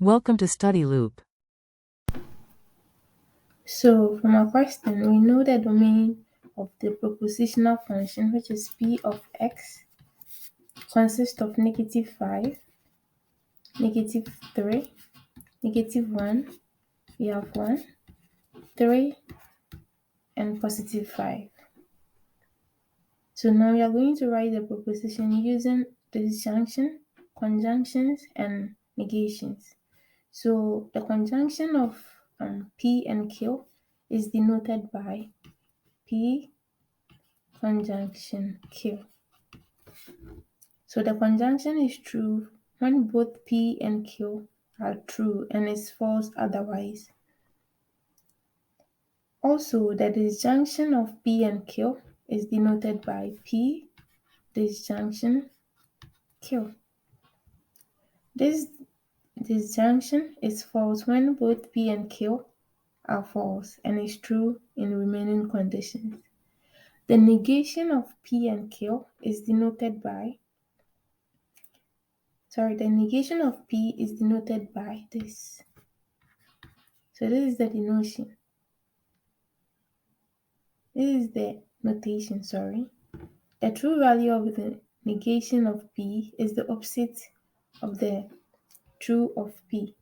Welcome to Study Loop. So from our question, we know the domain of the propositional function, which is p of x, consists of -5, -3, -1, we have 1, 3, and +5. So now we are going to write the proposition using disjunction, conjunctions, and negations. So the conjunction of P and Q is denoted by P conjunction Q. So the conjunction is true when both P and Q are true and is false otherwise. Also, the disjunction of P and Q is denoted by P disjunction Q. This disjunction is false when both P and Q are false and is true in remaining conditions. The negation of P and Q is denoted by the negation of P is denoted by this. So this is the denotation. This is the notation, sorry. The true value of the negation of P is the opposite of the true of P.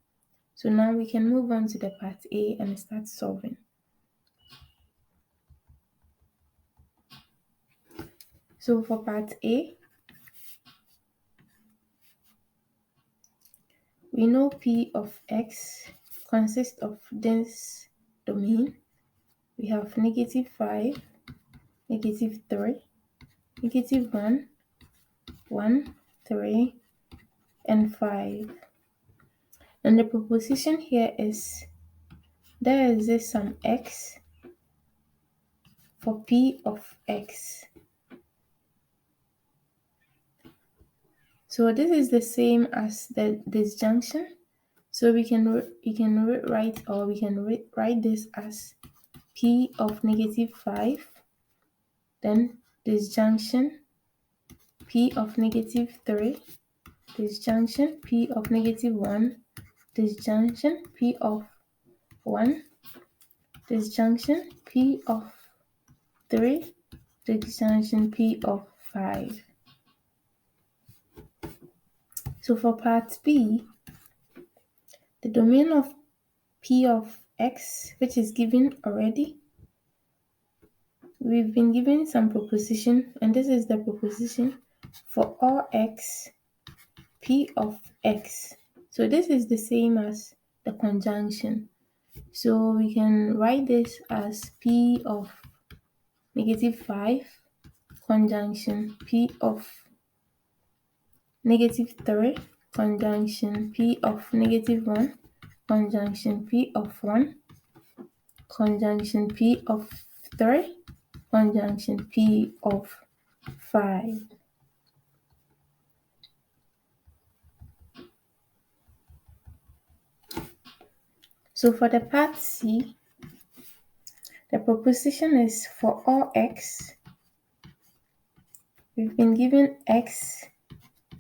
So now we can move on to the part A and start solving. So for part A, we know P of x consists of this domain. We have -5, -3, -1, 1, 3, and 5. And the proposition here is there exists some x for P of x. So this is the same as the disjunction. So we can write this as P of -5, then disjunction P of -3, disjunction P of -1, disjunction P of 1, disjunction P of 3, disjunction P of 5. So for part B, the domain of P of x, which is given already, we've been given some proposition, and this is the proposition for all x, P of x. So this is the same as the conjunction. So we can write this as P of -5 conjunction P of -3 conjunction P of -1 conjunction P of 1 conjunction P of 3 conjunction P of 5. So for the part C, the proposition is for all x. We've been given x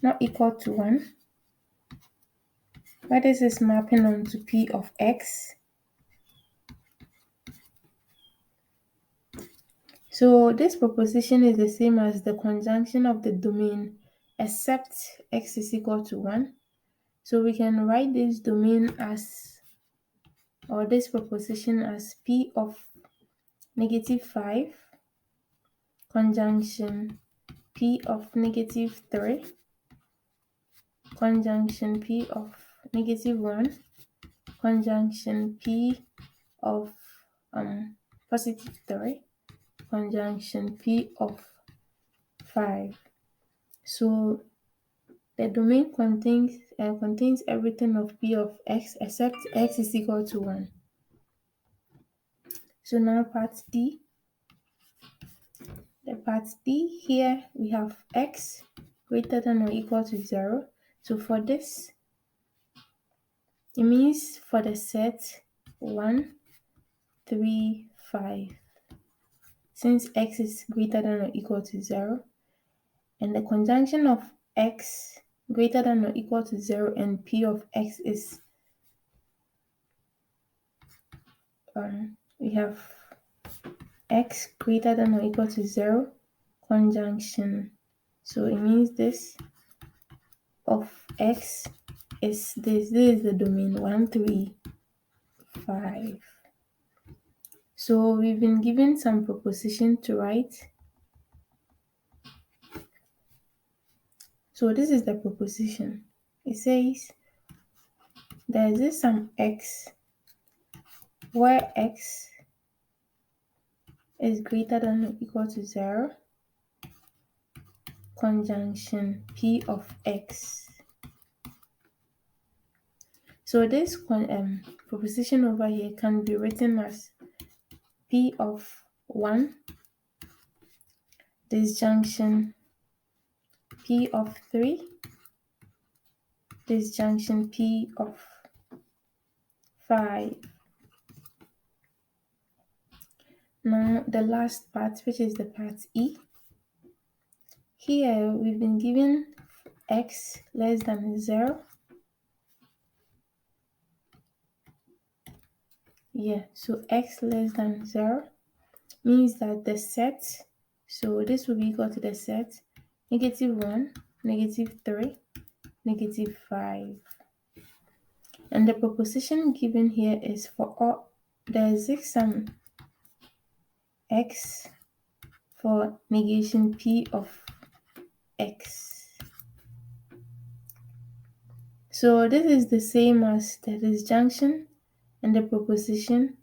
not equal to 1, where this is mapping onto P of x. So this proposition is the same as the conjunction of the domain except x is equal to 1. So we can write this domain as, or this proposition as P of -5 conjunction P of -3 conjunction P of -1 conjunction P of +3 conjunction P of 5. So the domain contains everything of P of x except x is equal to 1. So now part D. The part D here we have x greater than or equal to 0. So for this, it means for the set 1, 3, 5. Since x is greater than or equal to 0, and the conjunction of x greater than or equal to 0 and P of x is we have x greater than or equal to 0 conjunction. So it means this of x is this. This is the domain 1, 3, 5. So we've been given some proposition to write. So this is the proposition. It says there is some x where x is greater than or equal to 0 conjunction p of x. So this proposition over here can be written as p of 1 disjunction p of 3 disjunction p of 5. Now the last part, which is the part E. Here we've been given x less than 0. Yeah, so x less than 0 means that the set, so this will be equal to the set -1, -3, -5. And the proposition given here is for all, there exists some x for negation p of x. So this is the same as the disjunction and the proposition.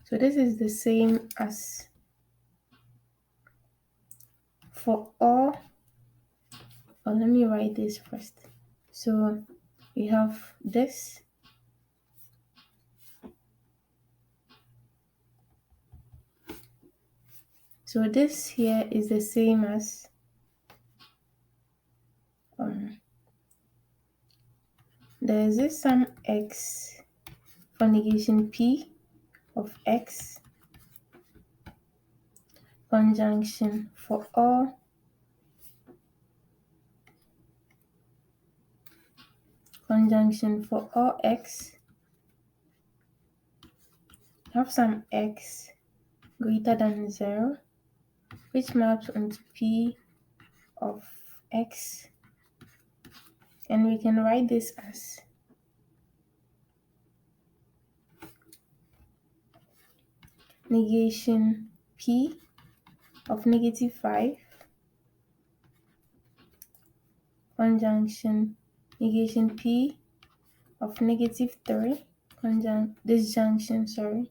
So this is the same as for all. Oh, let me write this first. So we have this. So this here is the same as there is some x for negation p of x conjunction for all x have some x greater than 0 which maps onto p of x, and we can write this as negation p of -5 conjunction negation p of -3 disjunction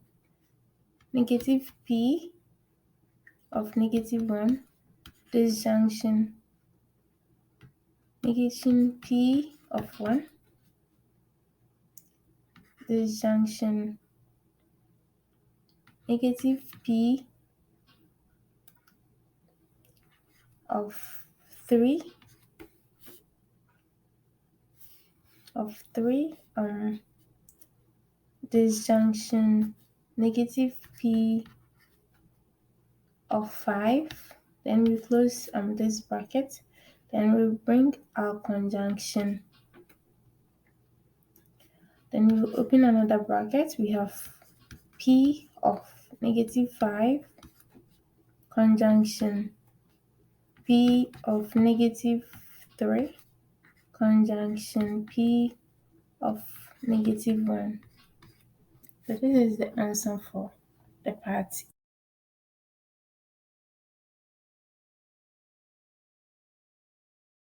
negative p of -1 disjunction negation p of 1 disjunction negative p of 3 disjunction negative p of 5. Then we close this bracket. Then we bring our conjunction. Then we will open another bracket. We have p of -5 conjunction p of -3 conjunction p of -1. So this is the answer for the part